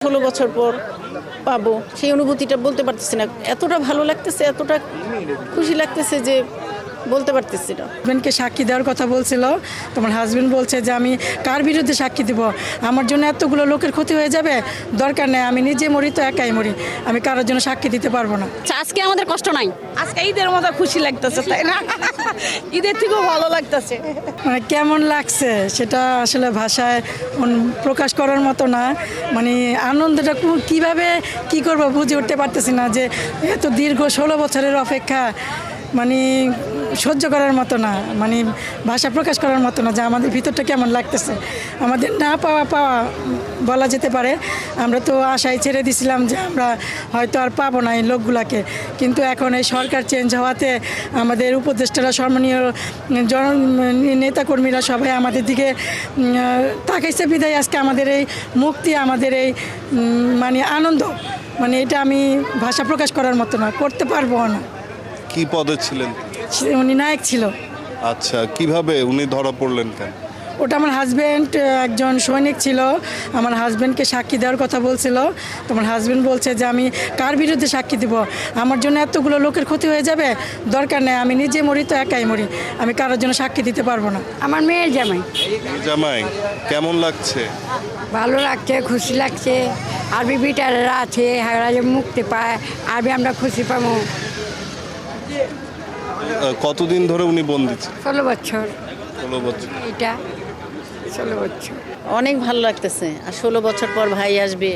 16 বছর পর পাবো সেই অনুভূতিটা বলতে পারতেছি না। এতটা ভালো লাগতেছে, এতটা খুশি লাগতেছে যে বলতে পারতেছি না। হাজব্যান্ডকে সাক্ষী দেওয়ার কথা বলছিল, তোমার হাজব্যান্ড বলছে যে আমি কার বিরুদ্ধে সাক্ষী দিব, আমার জন্য এতগুলো লোকের ক্ষতি হয়ে যাবে, দরকার নেই, আমি নিজে মরি তো একাই মরি, আমি কারোর জন্য সাক্ষী দিতে পারবো না। আজকে আমাদের কষ্ট নাই, আজকে ঈদের মতো খুশি লাগতেছে, তাই না? ঈদের থেকেও ভালো লাগতেছে। মানে কেমন লাগছে সেটা আসলে ভাষায় প্রকাশ করার মতো না। মানে আনন্দটা কিভাবে কি করবো বুঝে উঠতে পারতেছি না, যে এত দীর্ঘ 16 বছরের অপেক্ষা মানে সহ্য করার মতো না, মানে ভাষা প্রকাশ করার মতো না যে আমাদের ভিতরটা কেমন লাগতেছে। আমাদের না পাওয়া বলা যেতে পারে, আমরা তো আশায় ছেড়ে দিছিলাম যে আমরা হয়তো আর পাবো না এই লোকগুলাকে, কিন্তু এখন এই সরকার চেঞ্জ হওয়াতে আমাদের উপদেষ্টারা, সম্মানীয় নেতাকর্মীরা সবাই আমাদের দিকে তাকাইছে বিদায় আজকে আমাদের এই মুক্তি, আমাদের এই মানে আনন্দ, মানে এটা আমি ভাষা প্রকাশ করার মতো না, করতে পারবো না। কি পদে ছিলেন? উনি নায়ক ছিল। আচ্ছা, কিভাবে উনি ধরা পড়লেন কেন? ওটা আমার হাজব্যান্ড একজন সৈনিক ছিল, আমার হাজব্যান্ডকে সাক্ষী দেওয়ার কথা বলছিল, তোমার হাজব্যান্ড বলছে যে আমি কার বিরুদ্ধে সাক্ষী দিব, আমার জন্য এতগুলো লোকের ক্ষতি হয়ে যাবে, দরকার নেই, আমি নিজে মরি তো একাই মরি, আমি কারোর জন্য সাক্ষী দিতে পারবো না। আমার মেয়ের জামাই। জামাই কেমন লাগছে? ভালো লাগছে, খুশি লাগছে। আরবি বিটাররা আছে, হারা যে মুক্তি পায়, আরবি আমরা খুশি পাবো। কতদিন ধরে উনি বন্দী ছিলেন? 16 বছর 16 বছর। এটা 16 বছর। অনেক ভালো লাগতেছে। আর 16 বছর পর ভাই আসবে,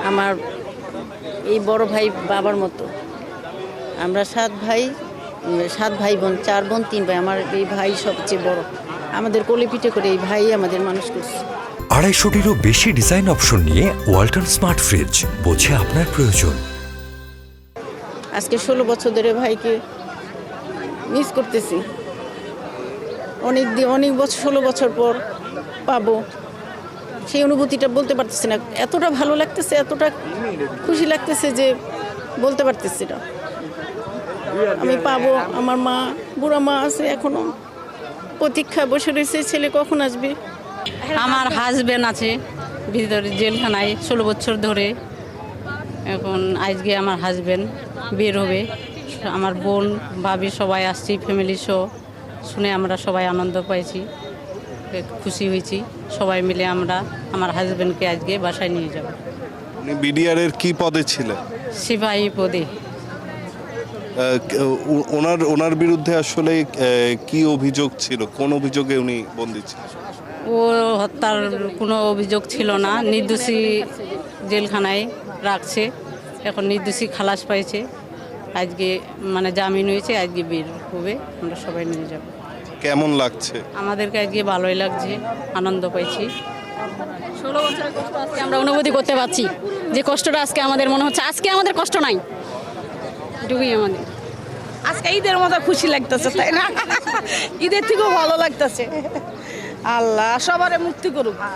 আমার এই বড় ভাই বাবার মতো। আমরা 7 ভাই বোন, 4 বোন 3 ভাই, আমার এই ভাই সবচেয়ে বড়। আমাদের কোলে পিঠে করে এই ভাই আমাদের মানুষ করছে। 250-টিরও বেশি ডিজাইন অপশন নিয়ে ওয়ালটন স্মার্ট ফ্রিজ, বোঝে আপনার প্রয়োজন। আজকে 16 বছর ধরে ভাইকে মিস করতেছি। অনেক বছর, 16 বছর পর পাবো সেই অনুভূতিটা বলতে পারতেছি না। এতটা ভালো লাগতেছে, এতটা খুশি লাগতেছে যে বলতে পারতেছি না। আমি পাবো, আমার মা, বুড়া মা আছে এখনো, প্রতীক্ষায় বসে রয়েছে ছেলে কখন আসবে। আমার হাজবেন্ড আছে ভিতরে জেলখানায় 16 বছর ধরে। এখন আজকে আমার হাজবেন্ড বের হবে, আমার বোন ভাবি সবাই আসছি, ফ্যামিলি শো শুনে আমরা সবাই আনন্দ পাইছি, খুশি হয়েছি। সবাই মিলে আমরা আমার হাজবেন্ডকে আজকে বাসায় নিয়ে যাব। উনি বিডিআর এর কি পদে ছিলেন? সিপাহী পদে। ওনার বিরুদ্ধে আসলে কি অভিযোগ ছিল? কোন অভিযোগে উনি বন্দী ছিলেন? ও হত্যার কোনো অভিযোগ ছিল না, নির্দোষী জেলখানায় রাখছে, এখন নির্দোষী খালাস পাইছে, আজকে মানে জামিন হয়েছে, আজকে বের হবে, আমরা সবাই নিয়ে যাব। কেমন লাগছে? আমাদেরকে আজকে ভালোই লাগছে, আনন্দ পাইছি। 16 বছরের কষ্ট আজকে আমরা অনুভূতি করতে পারছি, যে কষ্টটা আজকে আমাদের মনে হচ্ছে আজকে আমাদের কষ্ট নাই, এটুকুই আমাদের। আজকে ঈদের মতো খুশি লাগতেছে, তাই না? ঈদের থেকেও ভালো লাগতেছে। আল্লাহ সবারে মুক্তি করুক।